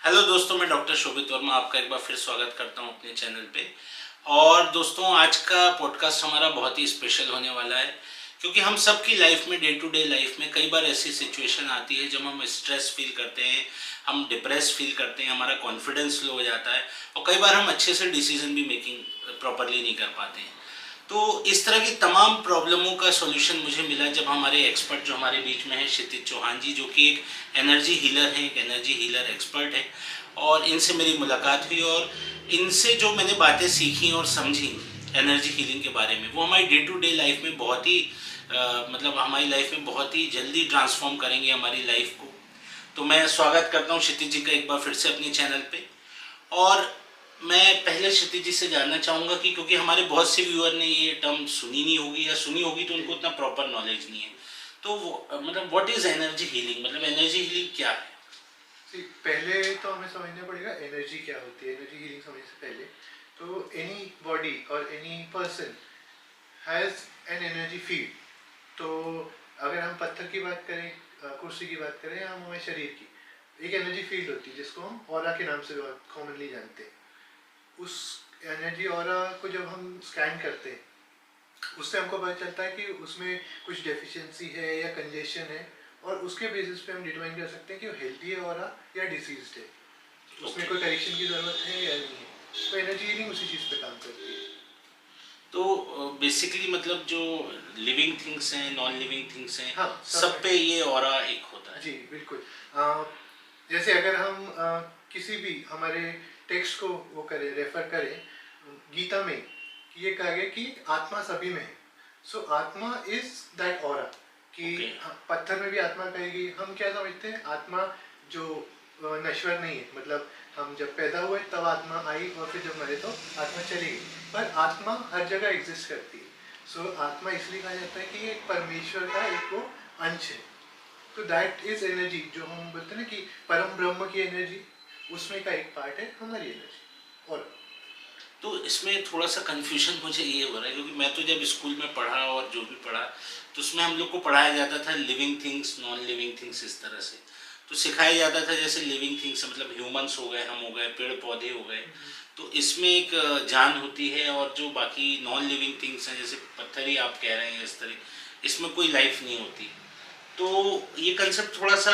Hello दोस्तों, मैं doctor शोभित वर्मा आपका एक बार फिर स्वागत करता हूं अपने चैनल पे। और दोस्तों, आज का पॉडकास्ट हमारा बहुत ही स्पेशल होने वाला है, क्योंकि हम सबकी लाइफ में, डे टू डे लाइफ में कई बार ऐसी सिचुएशन आती है जब हम स्ट्रेस फील करते हैं, हम डिप्रेस फील करते हैं, हमारा कॉन्फिडेंस लो हो जाता है और कई बार हम अच्छे से डिसीजन भी मेकिंग प्रॉपरली नहीं कर पाते हैं। तो इस तरह की तमाम प्रॉब्लमों का सॉल्यूशन मुझे मिला जब हमारे एक्सपर्ट जो हमारे बीच में है, क्षितिज चौहान जी, जो कि एक एनर्जी हीलर हैं, एक एनर्जी हीलर एक्सपर्ट है। और इनसे मेरी मुलाकात हुई और इनसे जो मैंने बातें सीखी और समझी एनर्जी हीलिंग के बारे में, वो हमारी डे टू डे लाइफ में बहुत ही मतलब हमारी लाइफ में बहुत ही जल्दी ट्रांसफॉर्म करेंगे हमारी लाइफ को। तो मैं स्वागत करता हूँ क्षितिज जी का एक बार फिर से अपने चैनल पे। और मैं पहले क्षितिज जी से जानना चाहूँगा कि क्योंकि हमारे बहुत से व्यूअर ने ये टर्म सुनी नहीं होगी, या सुनी होगी तो उनको उतना प्रॉपर नॉलेज नहीं है। तो मतलब व्हाट इज़ एनर्जी हीलिंग, मतलब एनर्जी हीलिंग क्या है? पहले तो हमें समझना पड़ेगा एनर्जी क्या होती है। एनर्जी हीलिंग समझने से पहले तो एनी बॉडी और any person has an energy field. तो अगर हम पत्थर की बात करें, कुर्सी की बात करें, या हम हमारे शरीर की, एक एनर्जी फील्ड होती है जिसको हम ऑरा के नाम से बहुत कॉमनली जानते हैं। उस एनर्जी ऑरा को जब हम स्कैन करते हैं, उससे हमको पता चलता है कि उसमें कुछ डेफिशिएंसी है या कंजेशन है, और उसके बेसिस पे हम डिटरमाइन कर सकते हैं कि वो हेल्दी है ऑरा या डिसीज्ड है, उसमें कोई करेक्शन की ज़रूरत है या नहीं है। तो एनर्जी हीलिंग उसी चीज़ पे काम करती है। तो बेसिकली मतलब जो लिविंग थिंग्स हैं, नॉन लिविंग थिंग्स हैं, हाँ, सब पे ये ऑरा एक होता है। जी बिल्कुल। जैसे अगर हम किसी भी हमारे टेक्स्ट को वो करें, रेफर करें गीता में, कि ये कहा गया कि आत्मा सभी में है। सो आत्मा इज दैट ऑरा, कि ओके। पत्थर में भी आत्मा कही गई। हम क्या समझते हैं, आत्मा जो नश्वर नहीं है, मतलब हम जब पैदा हुए तब आत्मा आई और फिर जब मरे तो आत्मा चली गई, पर आत्मा हर जगह एग्जिस्ट करती है। सो आत्मा इसलिए कहा जाता है कि ये परमेश्वर का एक वो अंश है। तो दैट इज एनर्जी, जो हम बोलते हैं ना कि परम ब्रह्म की एनर्जी, उसमें का एक पार्ट है हमारी एनर्जी। और तो इसमें थोड़ा सा कन्फ्यूजन मुझे ये हो रहा है, क्योंकि मैं तो जब स्कूल में पढ़ा और जो भी पढ़ा, तो उसमें हम लोग को पढ़ाया जाता था living things, non living things, इस तरह से। तो सिखाया जाता था जैसे लिविंग थिंग्स मतलब ह्यूमंस हो गए, हम हो गए, पेड़ पौधे हो गए, तो इसमें एक जान होती है। और जो बाकी नॉन लिविंग थिंग्स हैं, जैसे पत्थर ही आप कह रहे हैं, इस तरह इसमें कोई लाइफ नहीं होती। तो ये कंसेप्ट थोड़ा सा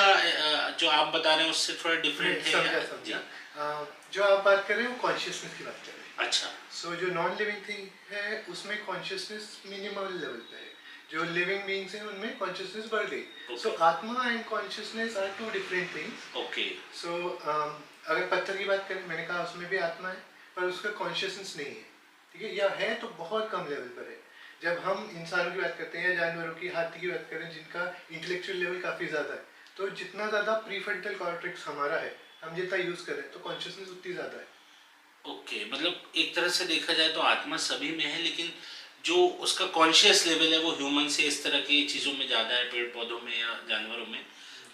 जो आप बता रहे हैं उससे थोड़ा डिफरेंट है समझा या? जी। समझा। जो आप बात कर रहे हैं वो कॉन्शियसनेस की बात कर रहे हैं। अच्छा। सो जो नॉन लिविंग थिंग है उसमें कॉन्शियसनेस मिनिमल लेवल पे है, जो लिविंग बीइंग्स हैं उनमें कॉन्शियसनेस बढ़ गई। So atma and consciousness are two different things. Okay. So अगर पत्थर की बात करें, मैंने कहा उसमें भी आत्मा है, पर उसका कॉन्शियसनेस नहीं है। ठीक है, या है तो बहुत कम लेवल पर है। जब हम इंसानों की बात करते हैं या जानवरों की, हाथी की बात करें, जिनका इंटेलेक्चुअल लेवल काफ़ी ज़्यादा है, तो जितना ज़्यादा प्रीफ्रंटल कॉर्टेक्स हमारा है, हम जितना यूज़ करें, तो कॉन्शियसनेस उतनी ज़्यादा है। ओके, मतलब एक तरह से देखा जाए तो आत्मा सभी में है, लेकिन जो उसका कॉन्शियस लेवल है वो ह्यूमन से इस तरह की चीज़ों में ज़्यादा है, पेड़ पौधों में या जानवरों में।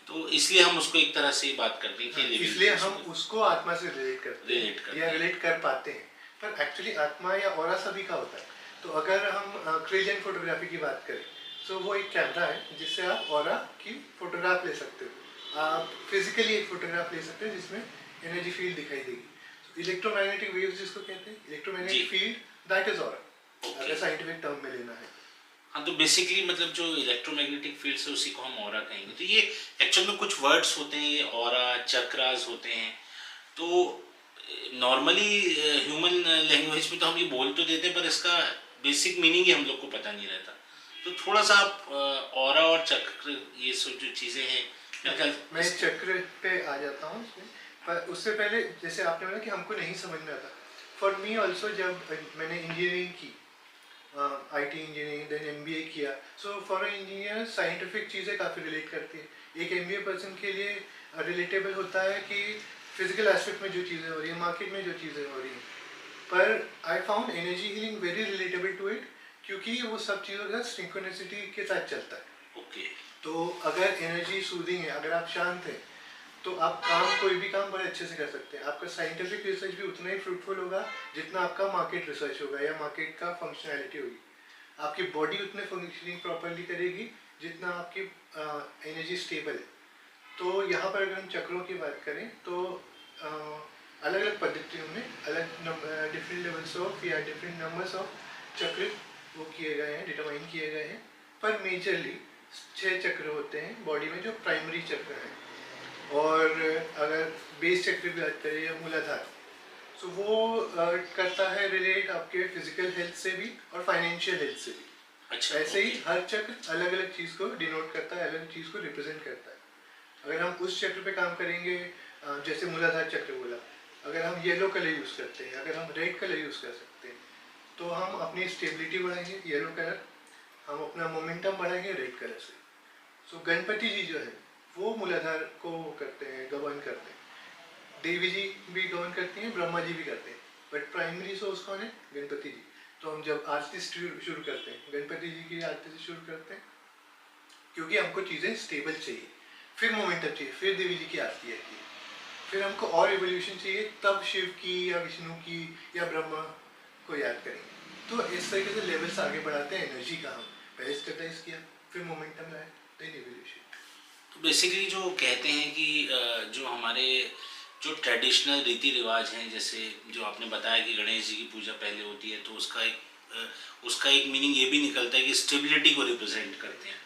तो इसलिए हम उसको एक तरह से ही बात करते हैं कि हाँ, लिविंग इसलिए थिंग्स हम में उसको आत्मा से रिलेट करते रिलेट हैं करते या हैं। रिलेट कर पाते हैं। पर एक्चुअली आत्मा या ऑरा सभी का होता है। तो अगर हम क्रेलियन फोटोग्राफी की बात करें, तो वो एक कैमरा है जिससे आप ऑरा की फोटोग्राफ ले सकते हो। आप फिजिकली एक फोटोग्राफ ले सकते हो जिसमें एनर्जी फील्ड दिखाई देगी। इलेक्ट्रोमैग्नेटिक वेव्स जिसको कहते हैं, जी। Electromagnetic field, that is aura, okay. अगर साइंटिफिक टर्म में लेना है। हाँ, तो बेसिकली मतलब जो इलेक्ट्रोमैग्नेटिक फील्ड है उसी को हम ऑरा कहेंगे। तो ये एक्चुअल में कुछ वर्ड्स होते हैं, ये ऑरा, चक्रास होते हैं। तो नॉर्मली ह्यूमन लैंग्वेज में तो हम ये बोल तो देते हैं, पर इसका बेसिक मीनिंग ही हम लोग को पता नहीं रहता। तो थोड़ा सा आप ऑरा और चक्र, ये सब जो चीज़ें हैं, मेरे ख्याल मैं चक्र पे आ जाता हूँ उसमें। पर उससे पहले, जैसे आपने बोला कि हमको नहीं समझ में आता, फॉर मी ऑल्सो, जब मैंने इंजीनियरिंग की, आईटी इंजीनियरिंग, देन एमबीए किया, सो फॉर इंजीनियर साइंटिफिक चीज़ें काफ़ी रिलेट करती है। एक एमबीए पर्सन के लिए रिलेटेबल होता है कि फिजिकल एस्पेक्ट में जो चीज़ें हो रही हैं, मार्केट में जो चीज़ें हो रही हैं। पर I found energy healing very relatable to it, क्योंकि वो सब चीज़ों के साथ सिंक्रोनिसिटी के साथ चलता है। ओके। तो अगर एनर्जी सूदिंग है, अगर आप शांत हैं, तो आप काम, कोई भी काम बड़े अच्छे से कर सकते हैं। आपका साइंटिफिक रिसर्च भी उतना ही फ्रूटफुल होगा जितना आपका मार्केट रिसर्च होगा या मार्केट का फंक्शनैलिटी होगी। आपकी बॉडी उतने फंक्शनिंग प्रॉपरली करेगी जितना आपकी एनर्जी स्टेबल है। तो यहाँ पर अगर हम चक्रों की बात करें, तो अलग अलग पद्धतियों में अलग डिफरेंट लेवल्स ऑफ या डिफरेंट नंबर्स ऑफ चक्र वो किए गए हैं, डिटरमाइन किए गए हैं। पर मेजरली 6 चक्र होते हैं बॉडी में जो प्राइमरी चक्र हैं। और अगर बेस चक्र की बात करें या मूलाधार, तो वो करता है रिलेट आपके फिजिकल हेल्थ से भी और फाइनेंशियल हेल्थ से भी। अच्छा, ऐसे ही ओके। हर चक्र अलग अलग चीज़ को डिनोट करता है, अलग चीज़ को रिप्रेजेंट करता है। अगर हम उस चक्र पे काम करेंगे, जैसे मूलाधार चक्र बोला, अगर हम येलो कलर यूज़ करते हैं, अगर हम रेड कलर यूज़ कर सकते हैं, तो हम अपनी स्टेबिलिटी बढ़ाएंगे येलो कलर, हम अपना मोमेंटम बढ़ाएंगे रेड कलर से। सो गणपति जी जो है वो मूलाधार को करते हैं, गवर्न करते हैं। देवी जी भी गवर्न करती हैं, ब्रह्मा जी भी करते हैं, बट प्राइमरी सोर्स कौन है? गणपति जी। तो हम जब आरती शुरू करते हैं, गणपति जी की आरती से शुरू करते हैं, क्योंकि हमको चीज़ें स्टेबल चाहिए, फिर मोमेंटम चाहिए, फिर देवी जी की आरती आती है, फिर हमको और एवोल्यूशन चाहिए, तब शिव की या विष्णु की या ब्रह्मा को याद करेंगे। तो इस तरीके से लेवल्स आगे बढ़ाते हैं एनर्जी का। हम पहले स्टेबलाइज किया, फिर मोमेंटम लाया, देन एवोल्यूशन। तो बेसिकली जो कहते हैं कि जो हमारे जो ट्रेडिशनल रीति रिवाज हैं, जैसे जो आपने बताया कि गणेश जी की पूजा पहले होती है, तो उसका एक मीनिंग ये भी निकलता है कि स्टेबिलिटी को रिप्रेजेंट करते हैं।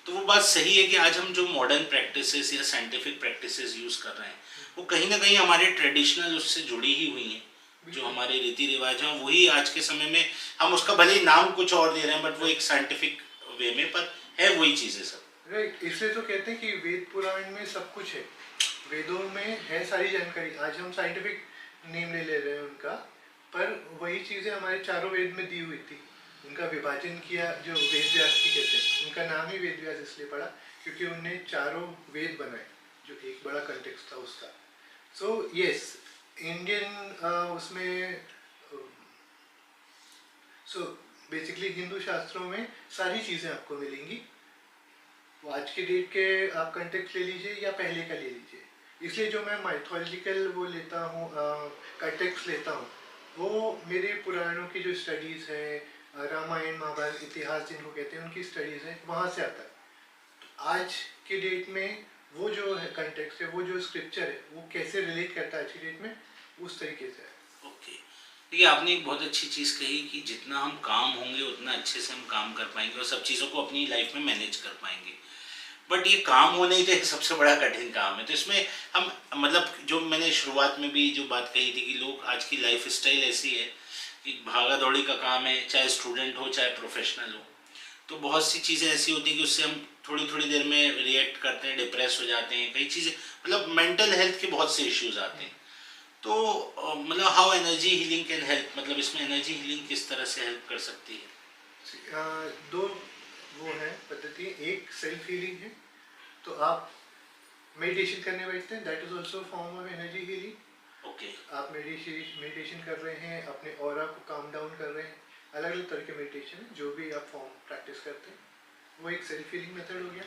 तो वो बात सही है कि आज हम जो मॉडर्न प्रैक्टिसेस या साइंटिफिक प्रैक्टिसेस यूज़ कर रहे हैं, वो कहीं ना कहीं हमारे ट्रेडिशनल उससे जुड़ी ही हुई हैं। जो हमारे रीति रिवाज हैं वही आज के समय में हम उसका भले ही नाम कुछ और दे रहे हैं, बट वो एक साइंटिफिक वे में पर है वही चीज़ें सब। राइट, इसलिए तो कहते हैं कि वेद पुराण में सब कुछ है, वेदों में है सारी जानकारी। आज हम साइंटिफिक नेम ले रहे हैं उनका, पर वही चीज़ें हमारे चारों वेद में दी हुई थी। उनका विभाजन किया जो वेद व्यास की कहते हैं, उनका नाम ही वेद व्यास इसलिए पड़ा क्योंकि उनने चारों वेद बनाए, जो एक बड़ा कंटेक्स्ट था उसका। सो यस, इंडियन उसमें सो बेसिकली हिंदू शास्त्रों में सारी चीज़ें आपको मिलेंगी। वो आज के डेट के आप कंटेक्स्ट ले लीजिए या पहले का ले लीजिए। इसलिए जो मैं माइथोलॉजिकल वो लेता हूँ, कंटेक्स्ट लेता हूँ, वो मेरे पुराणों की जो स्टडीज़ हैं, रामायण महाभारत इतिहास जिनको कहते हैं उनकी स्टडीज़ है, वहाँ से आता है। तो आज के डेट में वो जो है कंटेक्स्ट है, वो जो स्क्रिप्चर है, वो कैसे रिलेट करता है आज की डेट में, उस तरीके से है। ओके, देखिए आपने एक बहुत अच्छी चीज़ कही कि जितना हम काम होंगे उतना अच्छे से हम काम कर पाएंगे और सब चीज़ों को अपनी लाइफ में मैनेज कर पाएंगे। बट ये काम होना ही तो एक सबसे बड़ा कठिन काम है। तो इसमें हम मतलब जो मैंने शुरुआत में भी जो बात कही थी कि लोग आज की लाइफ स्टाइल ऐसी है कि भागा दौड़ी का काम है, चाहे स्टूडेंट हो चाहे प्रोफेशनल हो। तो बहुत सी चीज़ें ऐसी होती हैं कि उससे हम थोड़ी थोड़ी देर में रिएक्ट करते हैं, डिप्रेस हो जाते हैं, कई चीज़ें मतलब मेंटल हेल्थ के बहुत से इश्यूज आते हैं। तो मतलब how energy healing can help, मतलब इसमें एनर्जी हीलिंग किस तरह से हेल्प कर सकती है? दो वो है पद्धति, एक सेल्फ हीलिंग है, तो आप मेडिटेशन करने बैठते हैं, that is also form of energy healing. Okay. आप मेडिटेशन कर रहे हैं, अपने ऑरा को काम डाउन कर रहे हैं, अलग अलग तरह के मेडिटेशन है, जो भी आप फॉर्म प्रैक्टिस करते हैं, वो एक सेल्फ हीलिंग मेथड हो गया।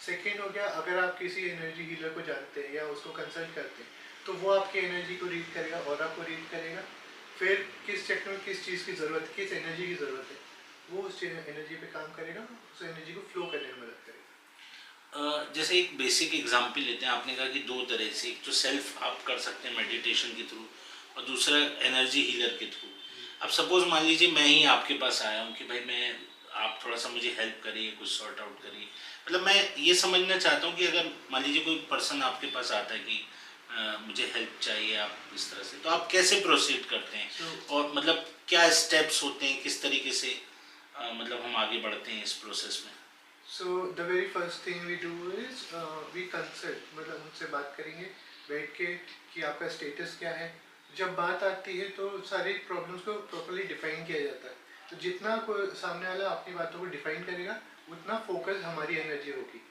सेकेंड हो गया, अगर आप किसी एनर्जी हीलर को जानते हैं या उसको कंसल्ट करते हैं, तो वो आपकी एनर्जी को रीड करेगा, ऑरा को रीड करेगा, फिर किस चक्र में किस चीज़ की ज़रूरत है, किस एनर्जी की ज़रूरत है, वो उस एनर्जी पे काम करेगा, उस एनर्जी को फ्लो करने में मदद करेगा। जैसे एक बेसिक एग्जांपल लेते हैं, आपने कहा कि दो तरह से, एक तो सेल्फ आप कर सकते हैं मेडिटेशन के थ्रू और दूसरा एनर्जी हीलर के थ्रू। अब सपोज मान लीजिए मैं ही आपके पास आया हूँ कि भाई मैं, आप थोड़ा सा मुझे हेल्प करिए, कुछ सॉर्ट आउट करिए। मतलब मैं ये समझना चाहता हूँ कि अगर मान लीजिए कोई पर्सन आपके पास आता है कि मुझे हेल्प चाहिए आप इस तरह से, तो आप कैसे प्रोसीड करते हैं और मतलब क्या स्टेप्स होते हैं, किस तरीके से मतलब हम आगे बढ़ते हैं इस प्रोसेस में? So the very first thing we do is we consult, मतलब उनसे बात करेंगे बैठ के कि आपका स्टेटस क्या है। जब बात आती है तो सारी प्रॉब्लम्स को प्रॉपर्ली डिफाइन किया जाता है। तो जितना कोई सामने वाला अपनी बातों को डिफाइन करेगा, उतना फोकस हमारी एनर्जी होगी।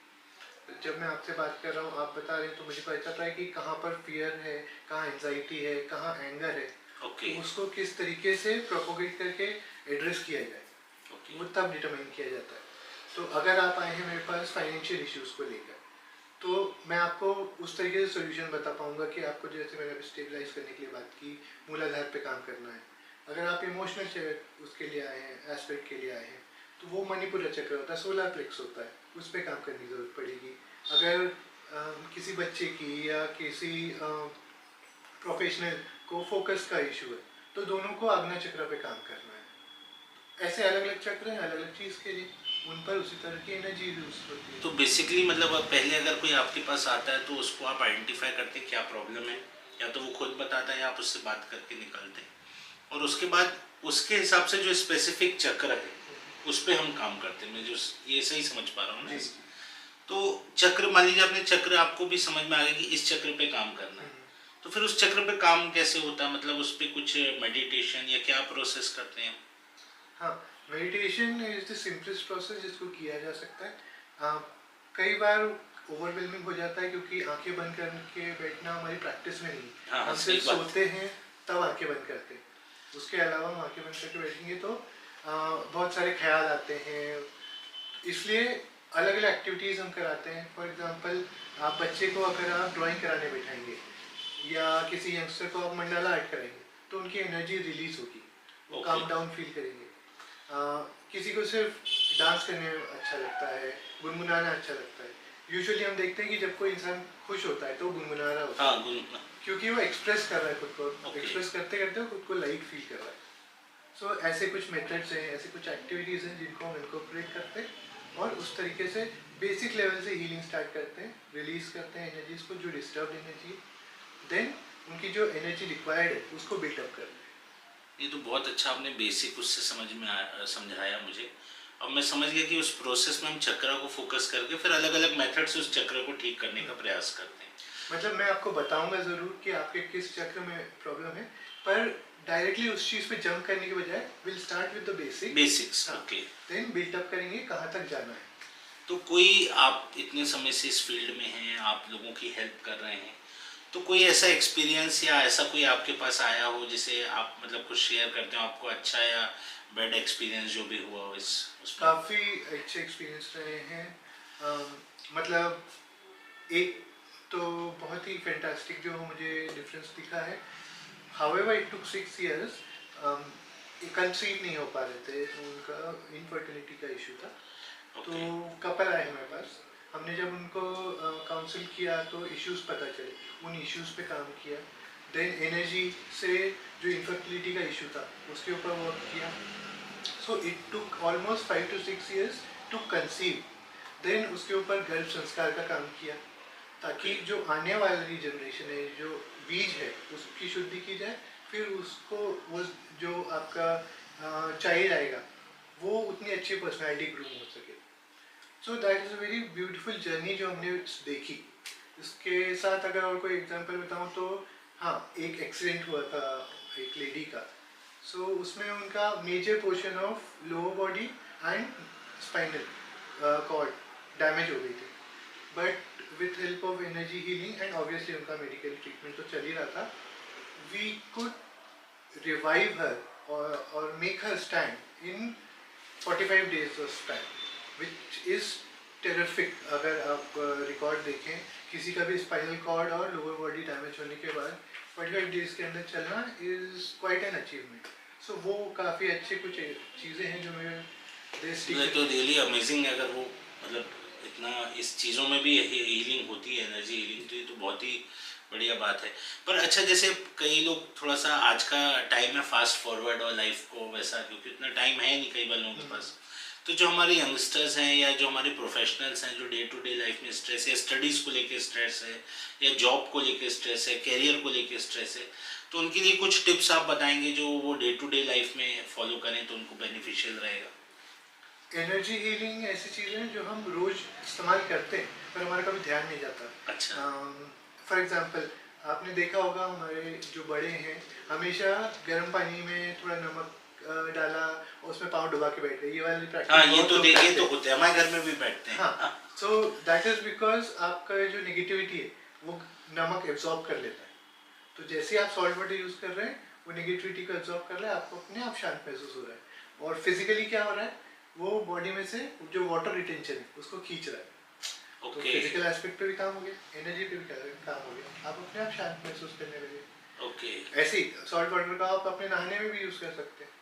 जब मैं आपसे बात कर रहा हूँ, आप बता रहे हैं, तो मुझे पता चल रहा है कि कहाँ पर फियर है, कहाँ एंजाइटी है, कहाँ एंगर है। ओके। तो उसको किस तरीके से प्रोपोगेट करके एड्रेस किया जाए, ओके। वो तब डिटरमाइन किया जाता है। तो अगर आप आए हैं मेरे पास फाइनेंशियल इश्यूज को लेकर, तो मैं आपको उस तरीके से सोल्यूशन बता पाऊंगा कि आपको, जैसे मैंने अभी स्टेबलाइज करने के लिए बात की, मूलाधार पे काम करना है। अगर आप इमोशनल उसके लिए आए हैं, एस्पेक्ट के लिए आए हैं, तो वो मणिपुर चक्र होता है, सोलर प्लेक्स होता है, उस पर काम करने की जरूरत पड़ेगी। अगर किसी बच्चे की या किसी प्रोफेशनल को फोकस का इशू है, तो दोनों को आज्ञा चक्र पे काम करना है। ऐसे अलग अलग चक्र हैं अलग अलग चीज़ के लिए, उन पर उसी तरह की एनर्जी यूज होती है। तो बेसिकली मतलब अब पहले अगर कोई आपके पास आता है तो उसको आप आइडेंटिफाई करते हैं क्या प्रॉब्लम है, या तो वो खुद बताता है या आप उससे बात करके निकालते हैं, और उसके बाद उसके हिसाब से जो स्पेसिफिक चक्र है उस पर हम काम करते हैं। मैं जो ये सही समझ पा रहा हूँ ना? जी। तो चक्र, मान लीजिए आपने चक्र, आपको भी समझ में आ गया कि इस चक्र पे काम करना है, तो फिर उस चक्र पे काम कैसे होता है? मतलब उस पर कुछ मेडिटेशन या क्या प्रोसेस करते हैं? हाँ, meditation is the simplest process जिसको किया जा सकता है। कई बार ओवरवेलमिंग हो जाता है क्योंकि आंखें बंद करके बैठना हमारी प्रैक्टिस में नहीं। हाँ, हम सही सिर्फ बात। सोते हैं तब आंखें बंद करते हैं, उसके अलावा हम आंखें बंद करके बैठेंगे तो बहुत सारे ख्याल आते हैं। इसलिए अलग अलग एक्टिविटीज़ हम कराते हैं। फॉर एग्जांपल, आप बच्चे को अगर आप ड्राइंग कराने बैठाएंगे या किसी यंगस्टर को आप मंडाला आर्ट कराएंगे तो उनकी एनर्जी रिलीज होगी, वो Okay. काम डाउन फील करेंगे। किसी को सिर्फ डांस करने में अच्छा लगता है, गुनगुनाना अच्छा लगता है। यूजुअली हम देखते हैं कि जब कोई इंसान खुश होता है तो वो गुनगुना रहा होता है, हाँ, गुण। क्योंकि वो एक्सप्रेस कर रहा है खुद को। Okay. एक्सप्रेस करते करते वो खुद को लाइट फील कर रहा है। सो ऐसे कुछ मेथड्स हैं, ऐसे कुछ एक्टिविटीज़ हैं जिनको हम इनकॉर्पोरेट करते हैं और उस तरीके से बेसिक लेवल से हीलिंग स्टार्ट करते हैं, रिलीज करते हैं एनर्जीज को जो डिस्टर्ब एनर्जी, देन उनकी जो एनर्जी रिक्वायर्ड है उसको बिल्टअप करते हैं। ये तो बहुत अच्छा आपने बेसिक उससे समझ में समझाया मुझे। अब मैं समझ गया कि उस प्रोसेस में हम चक्र को फोकस करके फिर अलग अलग मेथड से उस चक्र को ठीक करने का प्रयास करते हैं। मतलब मैं आपको बताऊंगा ज़रूर कि आपके किस चक्र में प्रॉब्लम है, पर डायरेक्टली उस चीज़ पे जंप करने के बजाय will start with the basics. हाँ, ओके। देन बिल्टअप करेंगे कहाँ तक जाना है। तो कोई, आप इतने समय से इस फील्ड में हैं, आप लोगों की हेल्प कर रहे हैं, तो कोई ऐसा एक्सपीरियंस या ऐसा कोई आपके पास आया हो जिसे आप मतलब कुछ शेयर करते हो, आपको अच्छा या बैड एक्सपीरियंस जो भी हुआ हो इस उसमें? काफ़ी अच्छे एक्सपीरियंस रहे हैं। मतलब एक तो बहुत ही फैंटास्टिक जो मुझे डिफरेंस दिखा है। However it took 6 years, conceive नहीं हो पा रहे थे, उनका इनफर्टिलिटी का इशू था। तो ओके। कपल आए हमारे पास, हमने जब उनको काउंसिल किया तो इश्यूज पता चले, उन इश्यूज पे काम किया। देन एनर्जी से जो इनफर्टिलिटी का इशू था उसके ऊपर वर्क किया। So it took almost 5 to 6 years to conceive. Then उसके ऊपर गर्भ संस्कार का काम किया ताकि जो आने वाली जनरेशन है, जो बीज है, उसकी शुद्धि की जाए, फिर उसको वो जो आपका चाइल्ड आएगा वो उतनी अच्छी पर्सनालिटी ग्रूम हो सके। So that is a very beautiful journey जो हमने देखी। इसके साथ अगर और कोई एग्जांपल बताऊं तो हाँ, एक एक्सीडेंट हुआ था एक लेडी का। सो उसमें उनका major portion of lower body and spinal cord damage हो गई थी, but with help of energy healing and obviously उनका मेडिकल ट्रीटमेंट तो चल ही रहा था, वी कुड रिवाइव हर और make her stand in 45 days of time, which is terrific। अगर आप रिकॉर्ड देखें किसी का भी स्पाइनल कॉर्ड और लोअर बॉडी डैमेज होने के बाद 45 days के अंदर चलना इज क्वाइट एन अचीवमेंट। सो वो काफ़ी अच्छी कुछ चीज़ें हैं जो मैं ये तो रियली अमेजिंग है। अगर वो मतलब इतना इस चीज़ों में भी हीलिंग होती है, एनर्जी हीलिंग, तो ये तो बहुत ही बढ़िया बात है। पर अच्छा, जैसे कई लोग थोड़ा सा, आज का टाइम है फास्ट फॉरवर्ड और लाइफ को वैसा, क्योंकि इतना टाइम है नहीं कई बार लोगों के पास, तो जो हमारे यंगस्टर्स हैं या जो हमारे प्रोफेशनल्स हैं जो डे टू डे लाइफ में स्ट्रेस है, स्टडीज़ को लेके स्ट्रेस है या जॉब को लेके स्ट्रेस है, कैरियर को लेके स्ट्रेस है, तो उनके लिए कुछ टिप्स आप बताएंगे जो वो डे टू डे लाइफ में फॉलो करें तो उनको बेनिफिशियल रहेगा? एनर्जी हीलिंग ऐसी चीज़ें हैं जो हम रोज इस्तेमाल करते हैं पर हमारा कभी ध्यान नहीं जाता। अच्छा। फॉर एग्जांपल, आपने देखा होगा हमारे जो बड़े हैं हमेशा गर्म पानी में थोड़ा नमक डाला और उसमें पाँव डुबा के बैठ गए, ये वाली प्रैक्टिस हाँ, ये बहुत तो लोग देखिए करते तो हैं। होते हैं, हमारे घर में भी बैठते हैं। हाँ, सो दैट इज बिकॉज आपका जो नेगेटिविटी है वो नमक एब्जॉर्ब कर लेता है। तो जैसे आप सॉल्ट वाटर यूज कर रहे हैं वो नेगेटिविटी को एब्जॉर्ब कर रहा है, आपको अपने आप शांत महसूस हो रहा है। और फिजिकली क्या हो रहा है, वो बॉडी में से जो वाटर रिटेंशन है उसको खींच रहा है। तो ओके। फिजिकल एस्पेक्ट पे भी काम हो गया, एनर्जी पे भी काम हो गया, आप अपने आप शांत महसूस करने लगे। ओके। ऐसे ही सॉल्ट वाटर का आप अपने नहाने में भी यूज कर सकते हैं।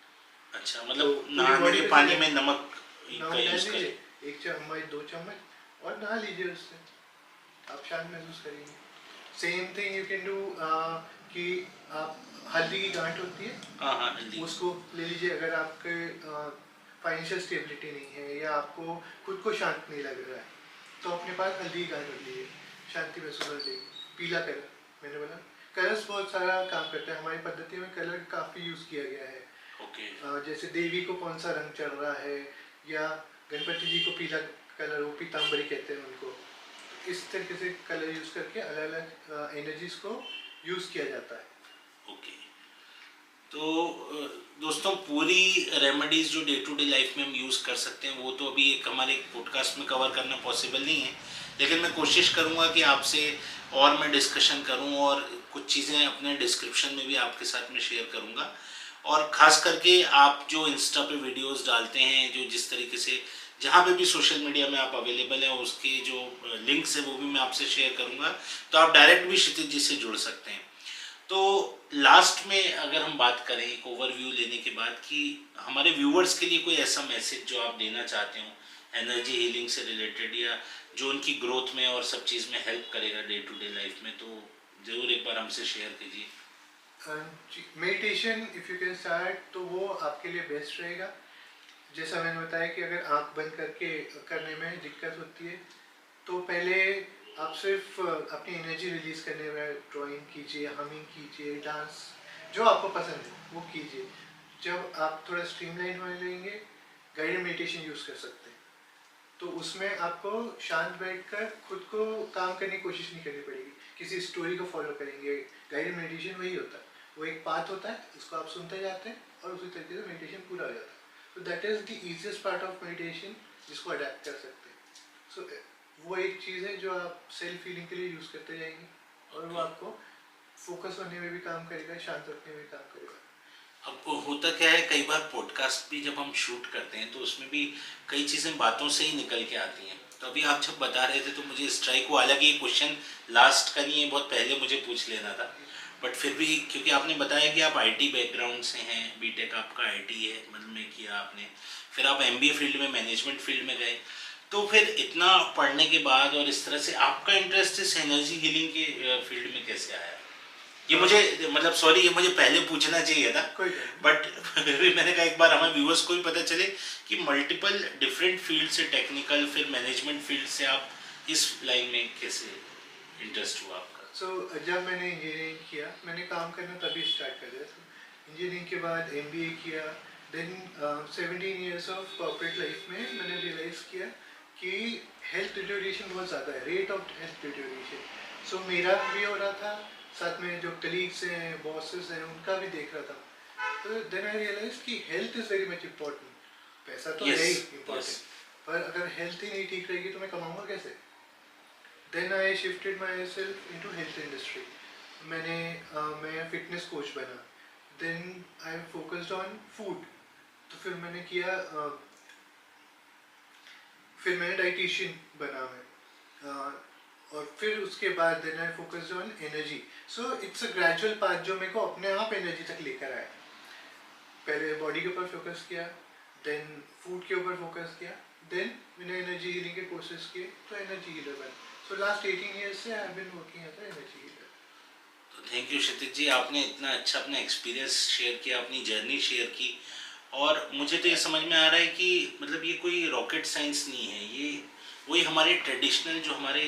अच्छा, तो मतलब पूरी नहाने बॉडी के पे पानी चले, में नमक नमक का डाल यूज लीजिए करें? 1 चम्मच 2 चम्मच और नहा लीजिए उससे, आप शांत महसूस करेंगे। Same thing you can do कि आप हल्दी की गांठ होती है, हाँ हाँ हल्दी। उसको ले लीजिए। अगर आपके फाइनेंशियल स्टेबिलिटी नहीं है या आपको खुद को शांत नहीं लग रहा है तो अपने पास हल्दी की गांठ रख लीजिए, शांति महसूस कर लेगी। पीला कलर, मैंने बोला कलर्स बहुत सारा काम करता है। हमारी पद्धति में कलर काफ़ी यूज़ किया गया है। ओके। जैसे देवी को कौन सा रंग चढ़ रहा है, या गणपति जी को पीला कलर, वो पीताम्बरी कहते हैं उनको। इस तरीके से कलर यूज़ करके अलग अलग एनर्जीज को यूज़ किया जाता है। ओके। तो दोस्तों पूरी रेमेडीज़ जो डे टू डे लाइफ में हम यूज़ कर सकते हैं वो तो अभी एक हमारे पॉडकास्ट में कवर करना पॉसिबल नहीं है, लेकिन मैं कोशिश करूंगा कि आपसे और मैं डिस्कशन करूं और कुछ चीज़ें अपने डिस्क्रिप्शन में भी आपके साथ में शेयर करूंगा। और ख़ास करके आप जो इंस्टा पे वीडियोस डालते हैं, जो जिस तरीके से जहाँ पे भी सोशल मीडिया में आप अवेलेबल हैं, उसके जो लिंक्स है वो भी मैं आपसे शेयर करूंगा, तो आप डायरेक्ट भी क्षितिज जी से जुड़ सकते हैं। तो लास्ट में अगर हम बात करें एक ओवरव्यू लेने के बाद कि हमारे व्यूअर्स के लिए कोई ऐसा मैसेज जो आप देना चाहते हो एनर्जी हीलिंग से रिलेटेड, या जो उनकी ग्रोथ में और सब चीज़ में हेल्प करेगा डे टू डे लाइफ में, तो ज़रूर एक बार हमसे शेयर कीजिए। Meditation if you can start तो वो आपके लिए बेस्ट रहेगा। जैसा मैंने बताया कि अगर आंख बंद करके करने में दिक्कत होती है तो पहले आप सिर्फ अपनी एनर्जी रिलीज करने में ड्राइंग कीजिए, हमिंग कीजिए, डांस जो आपको पसंद है वो कीजिए। जब आप थोड़ा स्ट्रीमलाइन होने लगेंगे, गाइडेड मेडिटेशन यूज़ कर सकते हैं। तो उसमें आपको शांत बैठकर खुद को काम करने की कोशिश नहीं करनी पड़ेगी, किसी स्टोरी को फॉलो करेंगे। गाइडेड मेडिटेशन वही होता है, वो एक पाथ होता है, उसको आप सुनते जाते हैं और उसी तरीके से मेडिटेशन पूरा हो जाता है। तो that is the easiest part of meditation जिसको अडेप्ट कर सकते हैं। सो वो एक चीज़ है जो आप सेल्फ फीलिंग के लिए यूज़ करते जाएंगे और वो आपको फोकस होने में भी काम करेगा, शांत रखने में भी काम करेगा। अब होता क्या है, कई बार पॉडकास्ट भी जब हम शूट करते हैं तो उसमें भी कई चीज़ें बातों से ही निकल के आती हैं। तो अभी आप जब बता रहे थे तो मुझे स्ट्राइक हुआ, हालांकि ये क्वेश्चन लास्ट का नहीं है, बहुत पहले मुझे पूछ लेना था, बट फिर भी क्योंकि आपने बताया कि आप आईटी बैकग्राउंड से हैं, बीटेक आपका आईटी है मतलब में किया आपने, फिर आप एमबीए फील्ड में मैनेजमेंट फील्ड में गए, तो फिर इतना पढ़ने के बाद और इस तरह से आपका इंटरेस्ट इस एनर्जी हीलिंग के फील्ड में कैसे आया? ये मुझे मतलब सॉरी, ये मुझे पहले पूछना चाहिए था, बट फिर मैंने कहा एक बार हमारे व्यूअर्स को भी पता चले कि मल्टीपल डिफरेंट फील्ड से, टेक्निकल फिर मैनेजमेंट फील्ड से आप इस लाइन में कैसे इंटरेस्ट हुआ आपका? जब मैंने इंजीनियरिंग किया, मैंने काम करना तभी स्टार्ट कर दिया था। इंजीनियरिंग के बाद एमबीए किया, then 17 years of corporate life में मैंने रियलाइज़ किया कि हेल्थ डिटोरिएशन बहुत ज़्यादा है, रेट ऑफ हेल्थ डिटोरिएशन। सो मेरा भी हो रहा था, साथ में जो कलीग्स हैं, बॉसेस हैं, उनका भी देख रहा था। तो देन आई रियलाइज कि health is very much important. पैसा तो है ही इम्पॉर्टेंट, पर अगर हेल्थ ही नहीं ठीक रहेगी तो मैं कमाऊँगा कैसे? Then I shifted myself into health industry. मैं फिटनेस कोच बना। Then I focused on food. तो फिर मैंने किया, फिर मैंने डाइटिशियन बना मैं, और फिर उसके बाद then I focused on energy. So it's a gradual path जो मेरे को अपने आप एनर्जी तक लेकर आया। पहले बॉडी के ऊपर फोकस किया, देन फूड के ऊपर फोकस किया, देन मैंने एनर्जी हीलिंग के कोर्सेज किए तो एनर्जी हीलर बना। सो लास्ट 18 ईयर्स से I have been working as a energy healer. तो थैंक यू क्षितिज जी, आपने इतना अच्छा अपना एक्सपीरियंस शेयर किया, अपनी जर्नी शेयर की, और मुझे तो ये समझ में आ रहा है कि मतलब ये कोई रॉकेट साइंस नहीं है, ये वही हमारे ट्रेडिशनल जो हमारे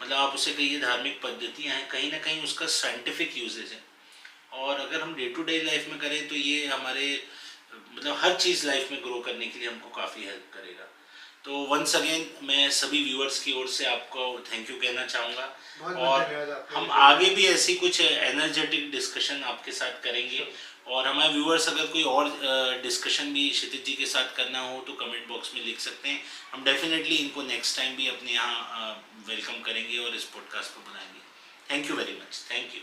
मतलब आप उसे कहिए धार्मिक पद्धतियाँ हैं, कहीं ना कहीं उसका साइंटिफिक यूजेज है। और अगर हम डे टू डे लाइफ में करें तो ये हमारे मतलब हर चीज़ लाइफ में ग्रो करने के लिए हमको काफ़ी हेल्प करेगा। तो वंस अगेन मैं सभी व्यूअर्स की ओर से आपको थैंक यू कहना चाहूँगा, और हम आगे भी ऐसी कुछ एनर्जेटिक डिस्कशन आपके साथ करेंगे। और हमारे व्यूअर्स अगर कोई और डिस्कशन भी क्षितिज जी के साथ करना हो तो कमेंट बॉक्स में लिख सकते हैं, हम डेफिनेटली इनको नेक्स्ट टाइम भी अपने यहाँ वेलकम करेंगे और इस पॉडकास्ट को बनाएंगे। Thank you very much. Thank you.